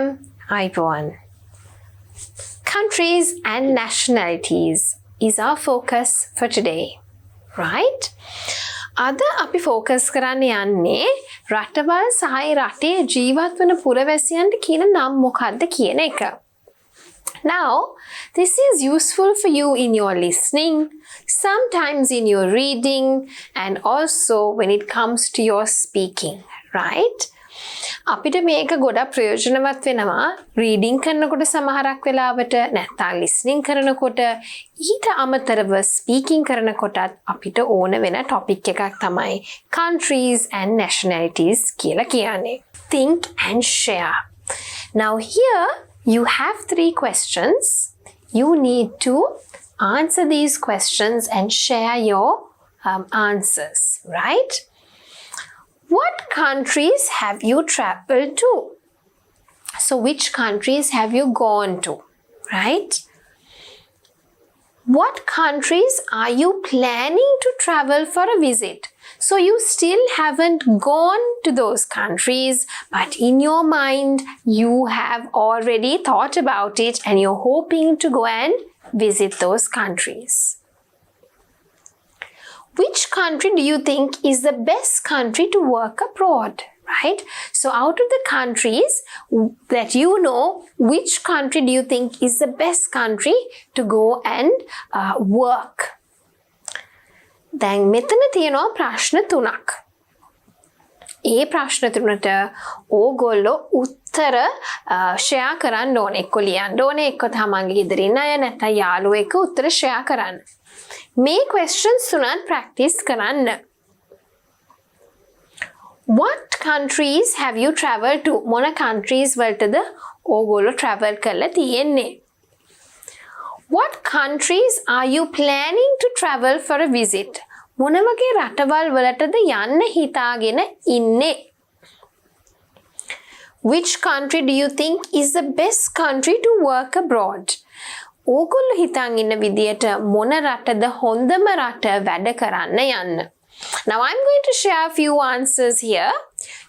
Welcome, Ivan. Countries and nationalities is our focus for today, right? අද අපි focus කරන්න යන්නේ රටවල් සහ රටේ ජීවත් වන පුරවැසියන්ට කියන නම් මොකක්ද කියන එක. Now, this is useful for you in your listening, sometimes in your reading, and also when it comes to your speaking, right? අපිට මේක ගොඩක් ප්‍රයෝජනවත් වෙනවා රීඩින් කරනකොට සමහරක් වෙලාවට නැත්නම් ලිස්නින් කරනකොට ඊට අමතරව ස්පීකින් කරනකොටත් අපිට ඕන වෙන ටොපික් එකක් තමයි countries and nationalities කියලා කියන්නේ. Think and share. Now here you have 3 questions. You need to answer these questions and share your answers, right? What countries have you traveled to? So which countries have you gone to, right? What countries are you planning to travel for a visit? So you still haven't gone to those countries, but in your mind you have already thought about it and you're hoping to go and visit those countries. Which country do you think is the best country to work abroad, right? So out of the countries that you know, which country do you think is the best country to go and work? දැන් මෙතන තියෙනවා ප්‍රශ්න 3ක්. ඒ ප්‍රශ්න 3ට ඕගොල්ලෝ උත්තර share කරන්න ඕනේ. එක්ක ලියන්න ඕනේ, එක්ක තමන්ගේ ගෙදර ඉන්න අය නැත්නම් යාළුවෝ එක්ක උත්තර ෂෙයා කරන්න. මේ questions තුනත් practice කරන්න. What countries have you traveled to? මොන countries වලටද ඕගොල්ලෝ travel කරලා තියෙන්නේ? What countries are you planning to travel for a visit? මොන වගේ රටවල් වලටද යන්න හිතාගෙන ඉන්නේ? Which country do you think is the best country to work abroad? ඕගොල්ලෝ හිතන් ඉන්න විදියට මොන රටද හොඳම රට වැඩ කරන්න යන්න. Now I'm going to share a few answers here.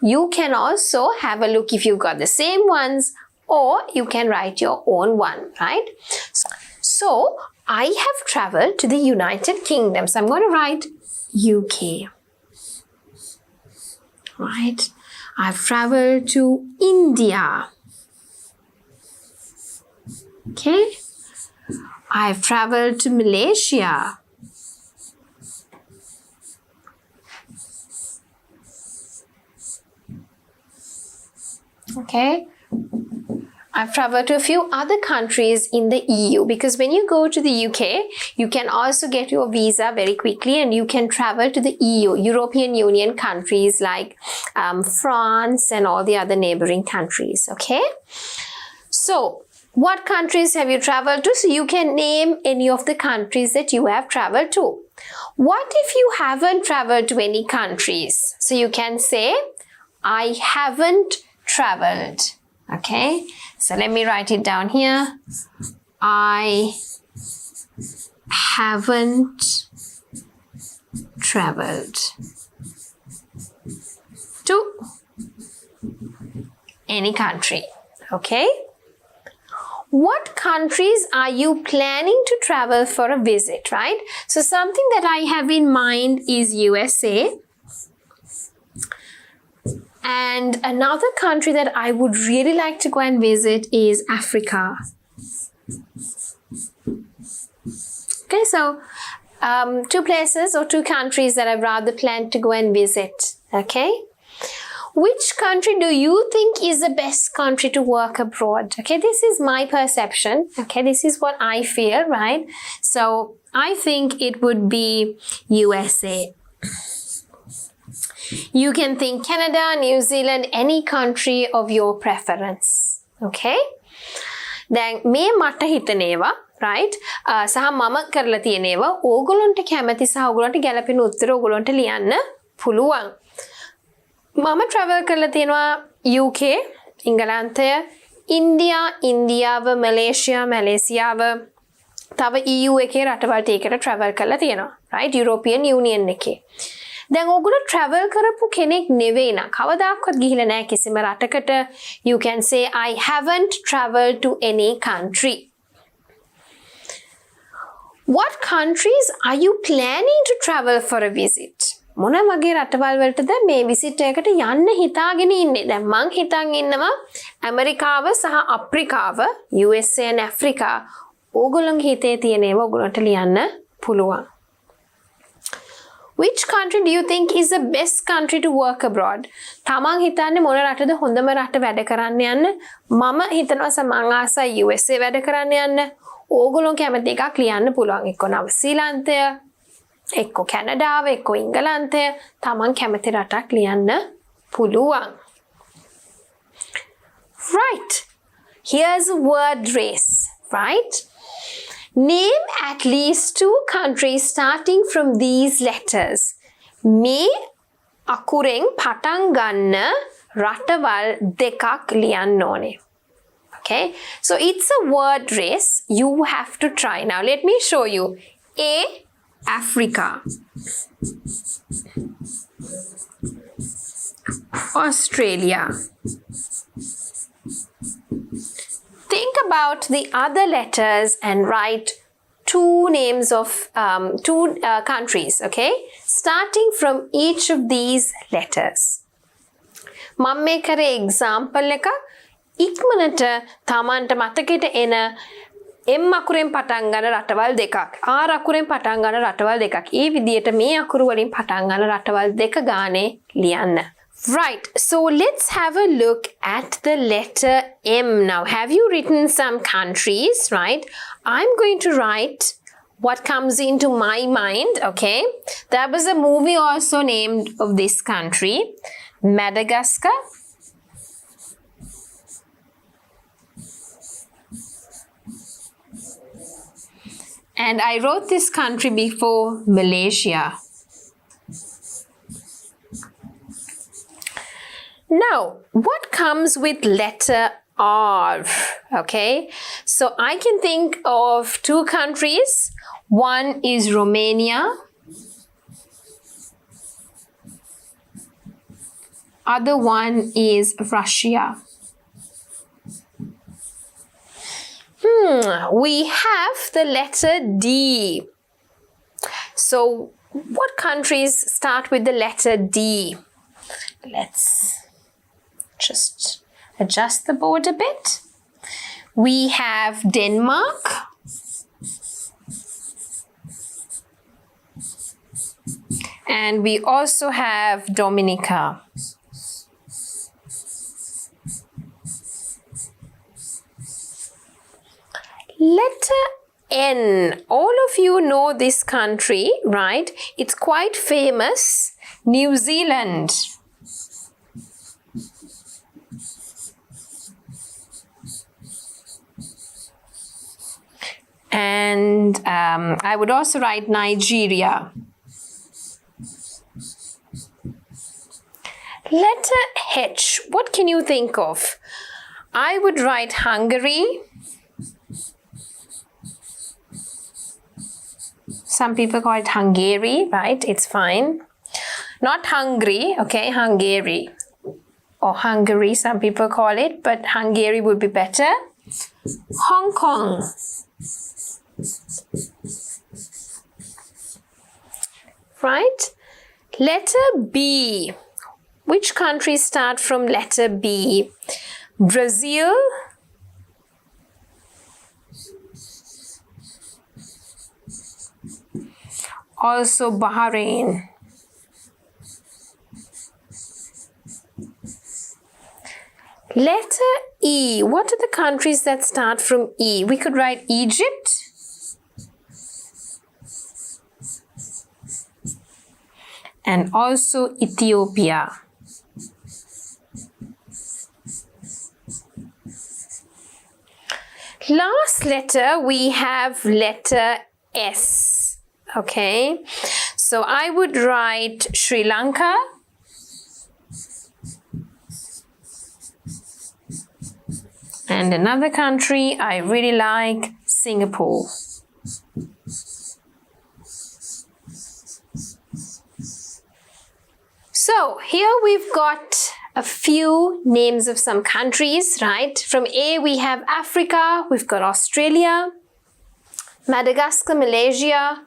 You can also have a look if you got the same ones, or you can write your own one, right? So I have traveled to the United Kingdom. So I'm going to write UK. Right? I've traveled to India. Okay? I've traveled to Malaysia. Okay? I've traveled to a few other countries in the EU, because when you go to the UK, you can also get your visa very quickly and you can travel to the EU, European Union countries like France and all the other neighboring countries. Okay? So, what countries have you traveled to? So you can name any of the countries that you have traveled to. What if you haven't traveled to any countries? So you can say, I haven't traveled. Okay? So let me write it down here. I haven't traveled to any country. Okay? What countries are you planning to travel for a visit, right? So something that I have in mind is USA. And another country that I would really like to go and visit is Africa. Okay, so 2 places or 2 countries that I've rather planned to go and visit. Okay? Which country do you think is the best country to work abroad? Okay, this is my perception. Okay, this is what I feel, right? So I think it would be USA. You can think Canada, New Zealand, any country of your preference. Okay? දැන් මේ මට හිතනේවා, right? සහ මම කරලා තියෙනේවා ඕගොල්ලන්ට කැමති සහ ඕගොල්ලන්ට ගැළපෙන උත්තර ඕගොල්ලන්ට ලියන්න පුළුවන්. මම travel කරලා තියෙනවා UK, ඉංගලන්තය, ඉන්දියාව, මැලේසියාව, තව EU එකේ රටවල් ටිකකට travel කරලා තියෙනවා, right? European Union එකේ. දැන් ඕගොල්ලෝ travel කරපු කෙනෙක් නෙවෙයි නා. කවදාක්වත් ගිහිල්ලා නැහැ කිසිම රටකට. You can say I haven't traveled to any country. What countries are you planning to travel for a visit? මොන වගේ රටවල් වලටද මේ විසිට් එකකට යන්න හිතාගෙන ඉන්නේ? දැන් මං හිතන් ඉන්නවා ඇමරිකාව සහ අප්‍රිකාව, USA and Africa. ඕගොල්ලෝගේ හිතේ තියෙන ඒවා ඕගොල්ලන්ට ලියන්න පුළුවන්. Which country do you think is the best country to work abroad? තමන් හිතන්නේ මොන රටද හොඳම රට වැඩ කරන්න යන්න? මම හිතනවා මං ආසයි USA වැඩ කරන්න යන්න. ඕගොල්ලෝ කැමති එකක් ලියන්න පුළුවන්. එක්ක නවසීලන්තය, එක්ක කැනඩාව, එක්ක ඉංගලන්තය. තමන් කැමති රටක් ලියන්න පුළුවන්. Right. Here's a word race, right? Name at least 2 countries starting from these letters. මේ අකුරෙන් පටන් ගන්න රටවල් දෙකක් ලියන්න ඕනේ. Okay, so it's a word race. You have to try. Now let me show you. A, Africa. Australia. Think about the other letters and write 2 names of 2 countries, okay? Starting from each of these letters. මම මේ කරේ example එක ඉක්මනට තමන්ට මතකෙට එන M අකුරෙන් පටන් ගන්න රටවල් දෙකක්, R අකුරෙන් පටන් ගන්න රටවල් දෙකක්. ඒ විදිහට මේ අකුරු වලින් පටන් ගන්න රටවල් දෙක ගානේ ලියන්න. Right, so let's have a look at the letter M now. Have you written some countries, right? I'm going to write what comes into my mind, okay? There was a movie also named of this country, Madagascar. And I wrote this country before, Malaysia. Now, what comes with letter R? Okay, so I can think of 2 countries. One is Romania. Other one is Russia. We have the letter D. So, what countries start with the letter D? Let's just adjust the board a bit. We have Denmark. And we also have Dominica. Letter N. All of you know this country, right? It's quite famous. New Zealand. And I would also write Nigeria. Letter H. What can you think of? I would write Hungary. Some people call it Hungary, right? It's fine. Not Hungary, okay? Hungary. Or Hungary, some people call it, but Hungary would be better. Hong Kong. Right? Letter B. Which countries start from letter B? Brazil. Also Bahrain. Letter E. What are the countries that start from E? We could write Egypt. And also Ethiopia. Last letter, we have letter S. Okay, so I would write Sri Lanka. And another country I really like, Singapore. So here we've got a few names of some countries, right? From A we have Africa, we've got Australia, Madagascar, Malaysia,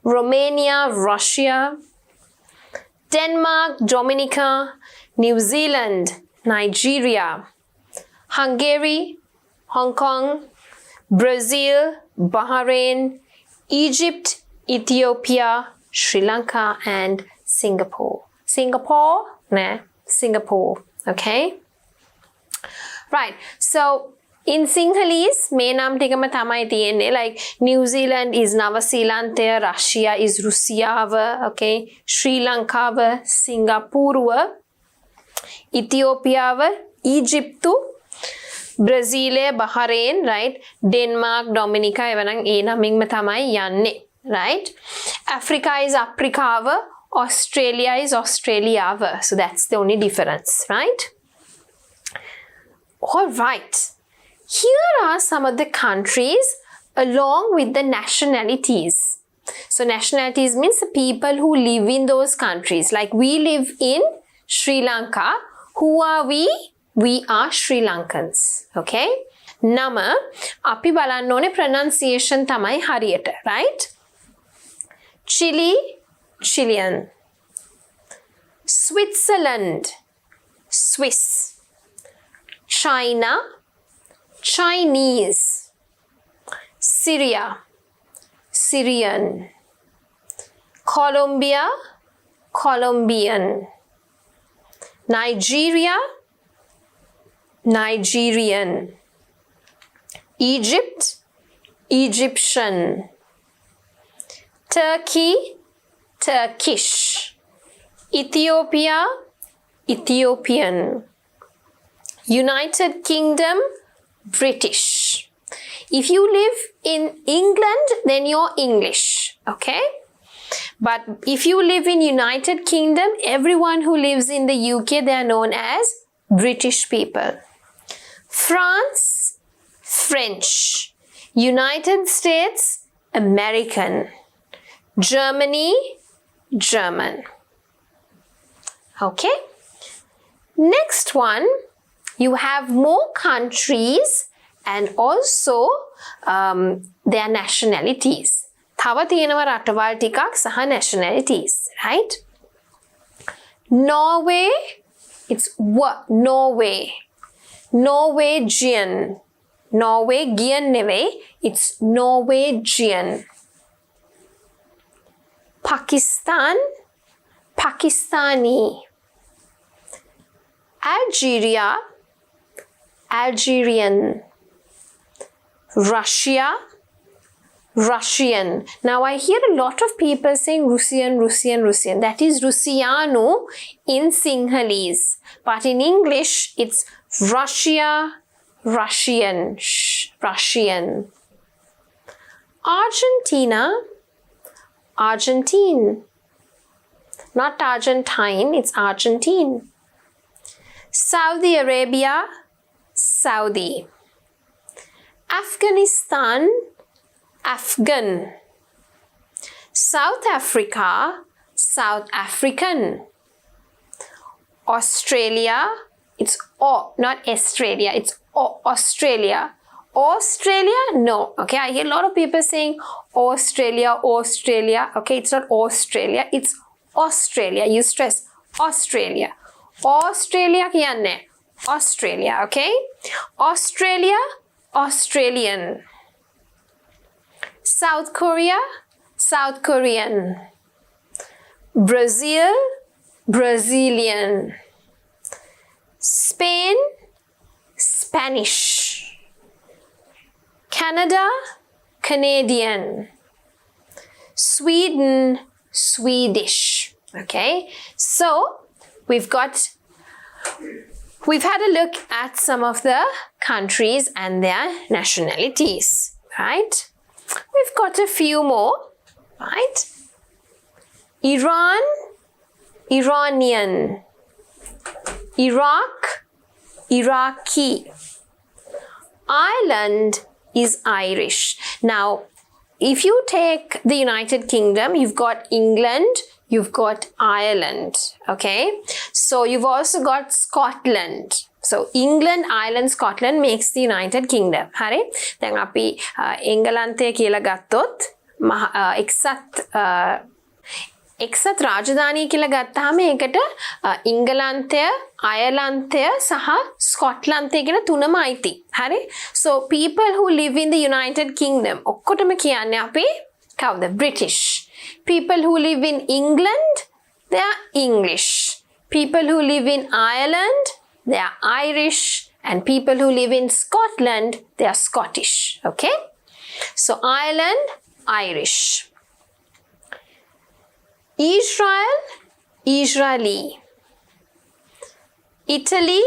Romania, Russia, Denmark, Dominica, New Zealand, Nigeria, Hungary, Hong Kong, Brazil, Bahrain, Egypt, Ethiopia, Sri Lanka, and Singapore. Singapore, okay? Right, so in Sinhalese, මේ නම් ටිකම තමයි තියෙන්නේ. Like New Zealand is Nava Zealandaya, Russia is Rusiava, okay? Sri Lankawa, Singapore, Ethiopia, Egypt, Brazil, Bahrain, right? Denmark, Dominica, එවනම් ඒ නමින්ම තමයි යන්නේ, right? Africa is Afrikawa, Australia is Australiava. So that's the only difference, right? All right. Here are some of the countries along with the nationalities. So nationalities means the people who live in those countries. Like we live in Sri Lanka. Who are we? We are Sri Lankans. Okay? Nama api balanna ඕනේ pronunciation තමයි හරියට, right? Chile, Chilean. Switzerland, Swiss. China, Chinese. Syria, Syrian. Colombia, Colombian. Nigeria, Nigerian. Egypt, Egyptian. Turkey, Turkish. Ethiopia, Ethiopian. United Kingdom, British. If you live in England, then you're English, okay? But if you live in United Kingdom, everyone who lives in the UK, they are known as British people. France, French. United States, American. Germany, German. Okay? Next one, you have more countries and also their nationalities. තව තියෙනවා රටවල් ටිකක් සහ nationalities, right? Norway, it's Norway. Norwegian. Norwegian නෙවෙයි, it's Norwegian. Pakistan, Pakistani. Algeria, Algerian. Russia, Russian. Now I hear a lot of people saying Russian, Russian, Russian. That is Rusiano in Sinhalese. But in English, it's Russia, Russian, Russian. Argentina, Argentine. Not Argentine, it's Argentine. Saudi Arabia, Saudi. Afghanistan, Afghan. South Africa, South African. Australia, it's not Australia, it's Australia. Australia, no. Okay, I hear a lot of people saying Australia, Australia. Okay, it's not Australia, it's Australia. You stress Australia. Australia kiyanne. Australia, okay? Australia, Australian. South Korea, South Korean. Brazil, Brazilian. Spain, Spanish. Canada, Canadian. Sweden, Swedish. Okay, so we've had a look at some of the countries and their nationalities, right? We've got a few more, right? Iran, Iranian. Iraq, Iraqi. Ireland is Irish. Now, if you take the United Kingdom, you've got England, you've got Ireland, okay? So you've also got Scotland. So England, Ireland, Scotland makes the United Kingdom. හරි? දැන් අපි එංගලන්තය කියලා ගත්තොත් එක්සත් රාජධානිය කියලා ගත්තාම ඒකට ඉංගලන්තය, අයර්ලන්තය සහ ස්කොට්ලන්තය කියන තුනම අයිති. හරි? So people who live in the United Kingdom ඔක්කොටම කියන්නේ අපි කවුද? British. People who live in England, they are English. People who live in Ireland, they are Irish. And people who live in Scotland, they are Scottish. Okay? So Ireland, Irish. Israel, Israeli. Italy,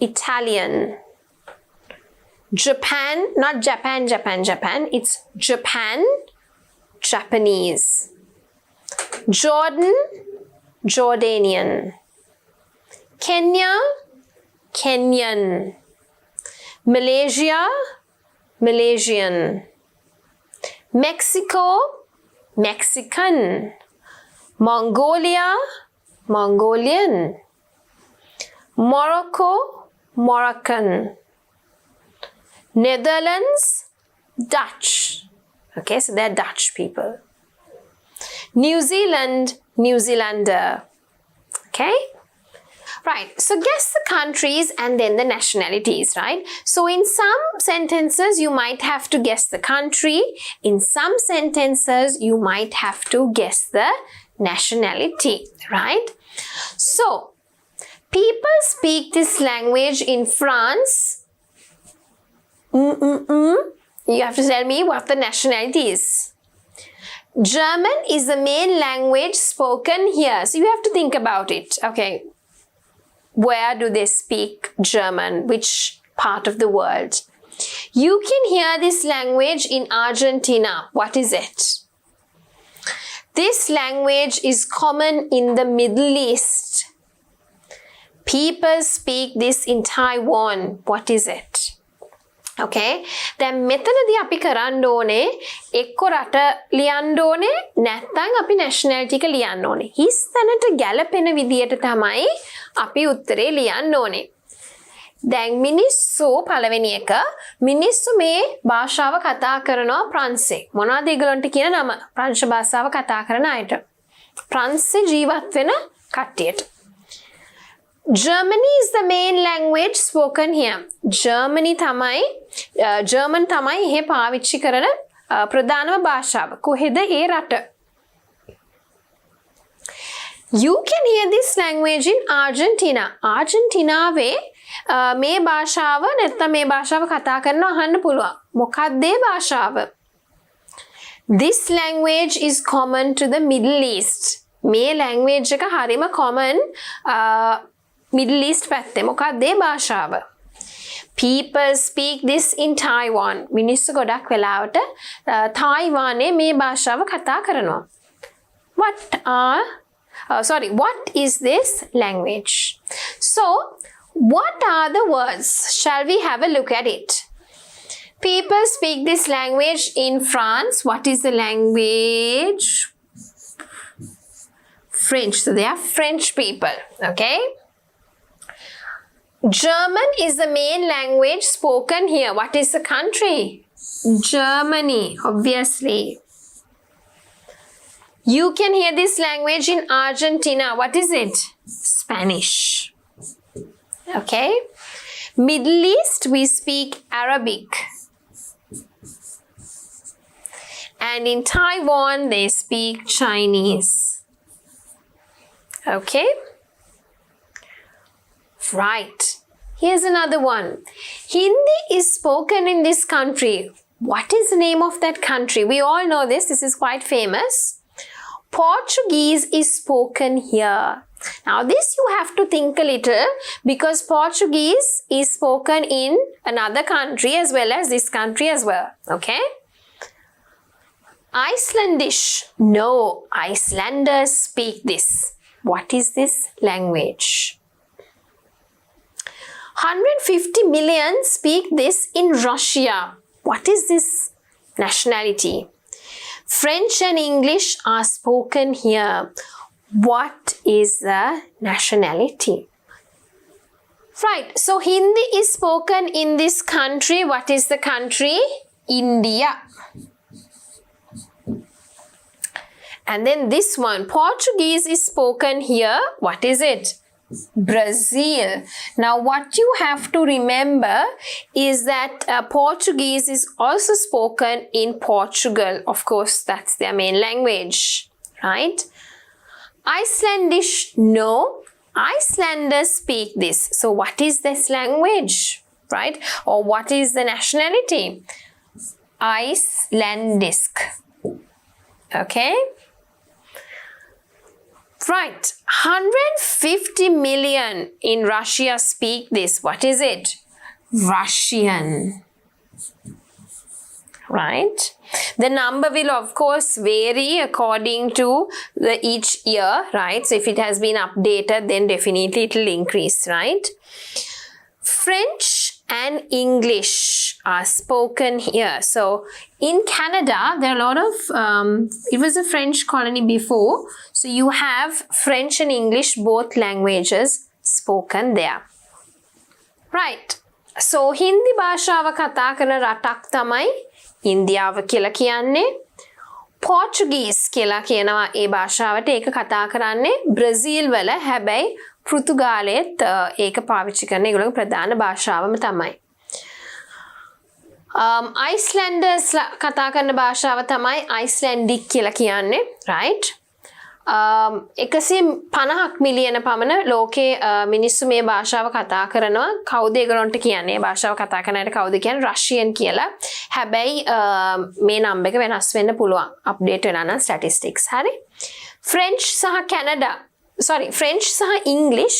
Italian. Japan, not Japan, Japan. It's Japan, Japanese. Jordan, Jordanian. Kenya, Kenyan. Malaysia, Malaysian. Mexico, Mexican. Mongolia, Mongolian. Morocco, Moroccan. Netherlands, Dutch. Okay, so they're Dutch people. New Zealand, New Zealander. Okay? Right, so guess the countries and then the nationalities, right? So in some sentences, you might have to guess the country. In some sentences, you might have to guess the nationality, right? So, people speak this language in France. You have to tell me what the nationality is. German is the main language spoken here. So, you have to think about it. Okay, where do they speak German? Which part of the world? You can hear this language in Argentina. What is it? This language is common in the Middle East. People speak this in Taiwan. What is it? Okay. දැන් මෙතනදී අපි කරන්න ඕනේ එක්ක රට ලියන්න ඕනේ නැත්නම් අපි nationality එක ලියන්න ඕනේ. හිස් තැනට ගැලපෙන විදියට තමයි අපි උත්තරේ ලියන්න ඕනේ. දැන් මිනිස්සු පළවෙනි එක මිනිස්සු මේ භාෂාව කතා කරනවා ප්‍රංශේ. මොනවද ඒගොල්ලන්ට කියන නම? ප්‍රංශ භාෂාව කතා කරන අයට. ප්‍රංශේ ජීවත් වෙන කට්ටියට. Germany is the main language spoken here. German තමයි එහෙ පාවිච්චි කරන ප්‍රධානම භාෂාව. කොහෙද ඒ රට? You can hear this language in Argentina. Argentinaවේ මේ භාෂාව නැත්නම් මේ භාෂාව කතා කරනවා අහන්න පුළුවන්. මොකක්ද ඒ භාෂාව? This language is common to the Middle East. මේ language එක හරිම common Middle East පැත්තේ. මොකක්ද ඒ භාෂාව? People speak this in Taiwan. මිනිස්සු ගොඩක් වෙලාවට තායිවානයේ මේ භාෂාව කතා කරනවා. What is this language? So, what are the words? Shall we have a look at it? People speak this language in France. What is the language? French. So, they are French people. Okay? German is the main language spoken here. What is the country? Germany, obviously. You can hear this language in Argentina. What is it? Spanish. Okay. Middle East, we speak Arabic. And in Taiwan, they speak Chinese. Okay. Right. Here's another one. Hindi is spoken in this country. What is the name of that country? We all know this. This is quite famous. Portuguese is spoken here. Now this you have to think a little because Portuguese is spoken in another country as well as this country as well. Okay? Icelandic. No, Icelanders speak this. What is this language? 150 million speak this in Russia. What is this nationality? French and English are spoken here. what is the nationality? Right, so Hindi is spoken in this country. What is the country? India. And then this one, Portuguese is spoken here. What is it? Brazil. Now what you have to remember is that Portuguese is also spoken in Portugal. Of course, that's their main language, right? Icelandish, no. Icelanders speak this. So what is this language, right? Or what is the nationality? Icelandic. Okay? Right, 150 million in Russia speak this. What is it? Russian. Right? The number will of course vary according to each year, right? So if it has been updated, then definitely it will increase, right? French and English are spoken here. So in Canada, there are a lot of, it was a French colony before. So you have French and English, both languages spoken there. Right. So Hindi භාෂාව කතා කරන රටක් තමයි ඉන්දියාව කියලා කියන්නේ. Portuguese කියලා කියනවා ඒ භාෂාවට. ඒක කතා කරන්නේ බ්‍රසීල් වල. හැබැයි පෘතුගාලයේත් ඒක පාවිච්චි කරන ඒගොල්ලෝගේ ප්‍රධාන භාෂාවම තමයි. Icelanders කතා කරන භාෂාව තමයි Icelandic කියලා කියන්නේ, right? 150 මිලියන පමණ ලෝකේ මිනිස්සු මේ භාෂාව කතා කරනවා. කවුද ඒගොල්ලන්ට කියන්නේ? මේ භාෂාව කතා කරන අයට කවුද කියන්නේ? රෂියන් කියලා. හැබැයි මේ නම්බර් එක වෙනස් වෙන්න පුළුවන්. අප්ඩේට් වෙලා නම් statistics. හරි? French සහ Canada. French සහ English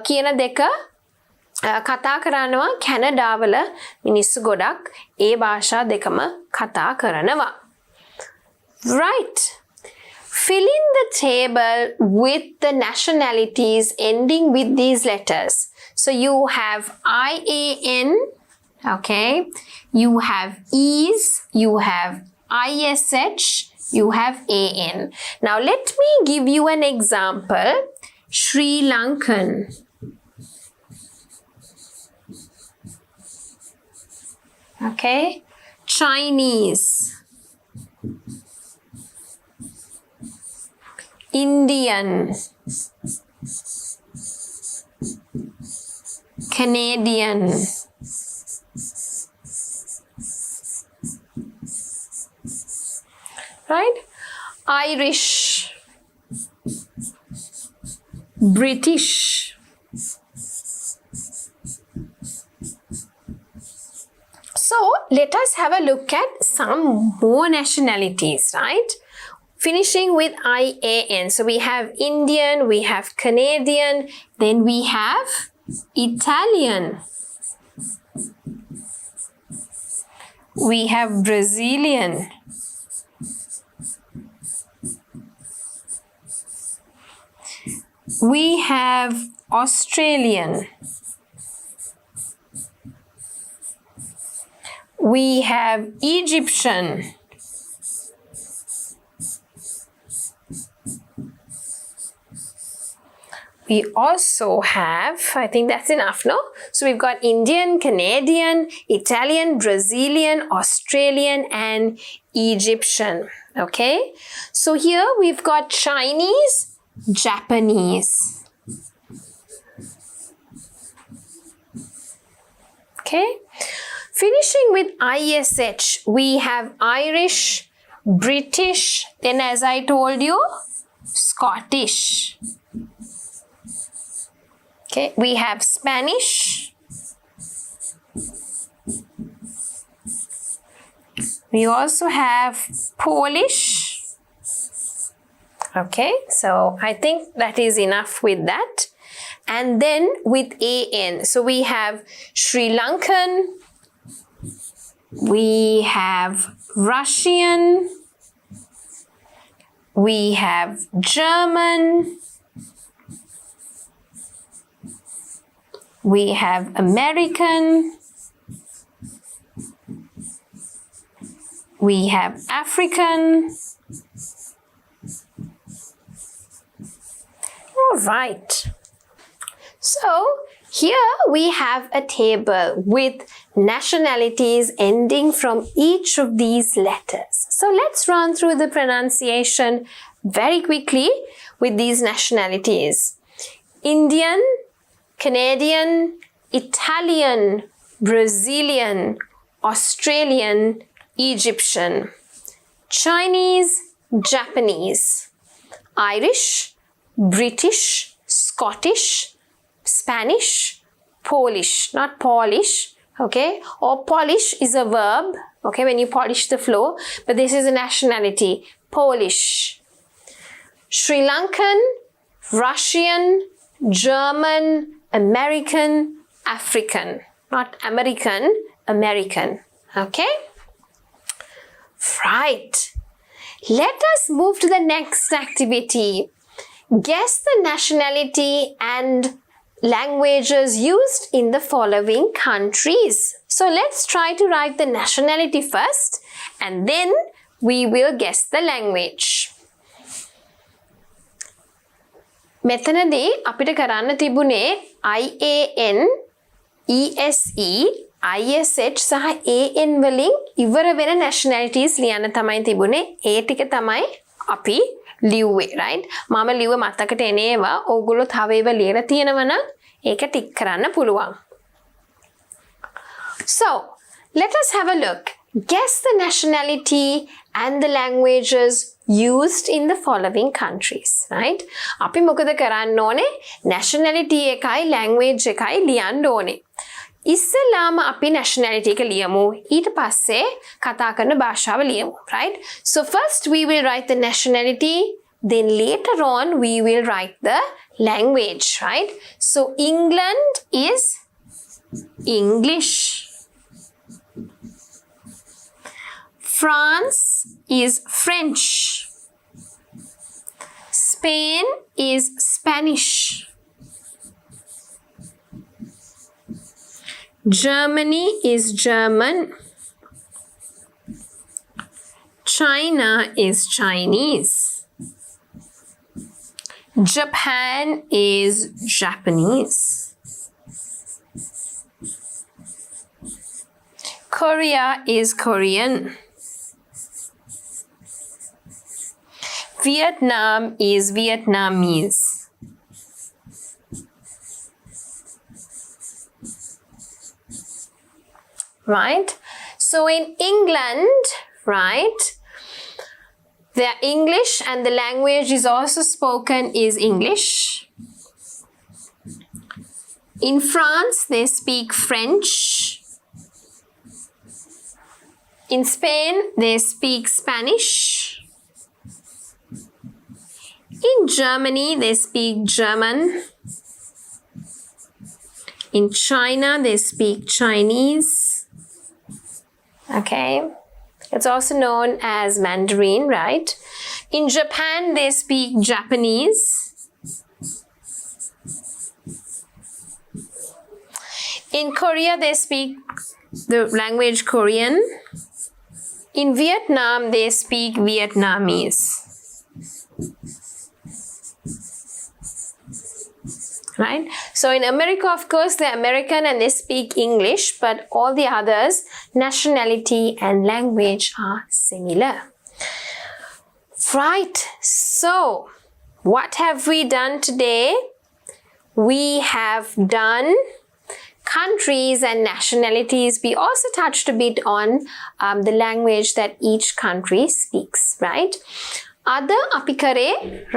කියන දෙක කතා කරනවා කැනඩාවල මිනිස්සු ගොඩක් ඒ භාෂා දෙකම කතා කරනවා. Right. Fill in the table with the nationalities ending with these letters. So you have IAN, okay? You have ES, you have ISH, you have AN. Now let me give you an example. Sri Lankan. Okay? Chinese. Indian, Canadian, right? Irish, British, so let us have a look at some more nationalities, right? Finishing with IAN. So we have Indian, we have Canadian, then we have Italian. We have Brazilian. We have Australian. We have Egyptian. We also have, I think that's enough, no? So we've got Indian, Canadian, Italian, Brazilian, Australian, and Egyptian, okay? So here we've got Chinese, Japanese. Okay? Finishing with ISH, we have Irish, British, then as I told you, Scottish. Okay, we have Spanish. We also have Polish. Okay, so I think that is enough with that. And then with AN, so we have Sri Lankan, we have Russian, we have German, we have American, we have African, All right. So here we have a table with nationalities ending from each of these letters. So let's run through the pronunciation very quickly with these nationalities. Indian, Canadian, Italian, Brazilian, Australian, Egyptian, Chinese, Japanese, Irish, British, Scottish, Spanish, Polish, not Polish, okay? Or polish is a verb, okay, when you polish the floor, but this is a nationality, Polish. Sri Lankan, Russian, German, American, African, not American, American, okay? Right. Let us move to the next activity. Guess the nationality and languages used in the following countries. So let's try to write the nationality first and then we will guess the language. මෙතනදී අපිට කරන්න තිබුණේ IAN, ESE, ISH සහ AN වලින් ඉවර වෙන nationalities ලියන්න තමයි තිබුණේ. ඒ ටික තමයි අපි ලිව්වේ, right? මම ලිව්ව මතකට එනේවා. ඕගොල්ලෝ තව ඒවා ලියලා තියෙනවා නම් ඒක ටික් කරන්න පුළුවන්. So, let us have a look. Guess the nationality and the languages used in the following countries, right? අපි මොකද කරන්න ඕනේ? nationality එකයි language එකයි ලියන්න ඕනේ. ඉස්සෙල්ලාම අපි nationality එක ලියමු. ඊට පස්සේ කතා කරන භාෂාව ලියමු, right? So first we will write the nationality, then later on we will write the language, right? So England is English. France is French. Spain is Spanish. Germany is German. China is Chinese. Japan is Japanese. Korea is Korean. Vietnam is Vietnamese. Right? So in England, right, their English and the language is also spoken is English. In France, they speak French. In Spain, they speak Spanish. In Germany, they speak German. In China, they speak Chinese. Okay. It's also known as Mandarin, right? In Japan, they speak Japanese. In Korea, they speak the language Korean. In Vietnam, they speak Vietnamese. Right? So in America, of course, they're American and they speak English, but all the others, nationality and language are similar. Right. So what have we done today? We have done countries and nationalities. We also touched a bit on the language that each country speaks, right? අද අපි කරේ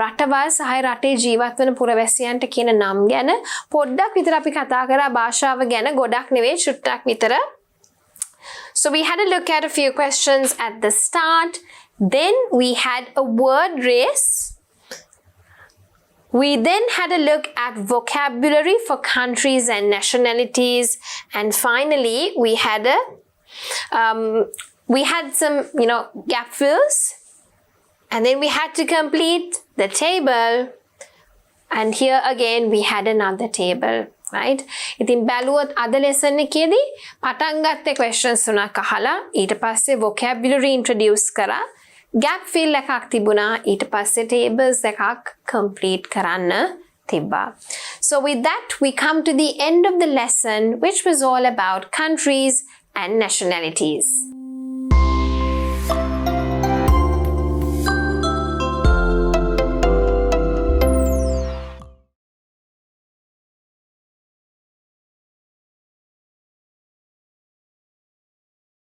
රටවල් සහ රටේ ජීවත් වන පුරවැසියන්ට කියන නම් ගැන පොඩ්ඩක් විතර අපි කතා කරා භාෂාව ගැන ගොඩක් නෙවෙයි චුට්ටක් විතර. So we had a look at a few questions at the start. Then we had a word race. We then had a look at vocabulary for countries and nationalities. And finally, we had some, gap fills. And then we had to complete the table. And here again, we had another table, right? ඉතින් බැලුවොත් අද lesson එකේදී පටන් ගත්ත questions තුනක් අහලා ඊට පස්සේ vocabulary introduce කරා. Gap fill එකක් තිබුණා. ඊට පස්සේ tables එකක් complete කරන්න තිබ්බා. So with that, we come to the end of the lesson, which was all about countries and nationalities.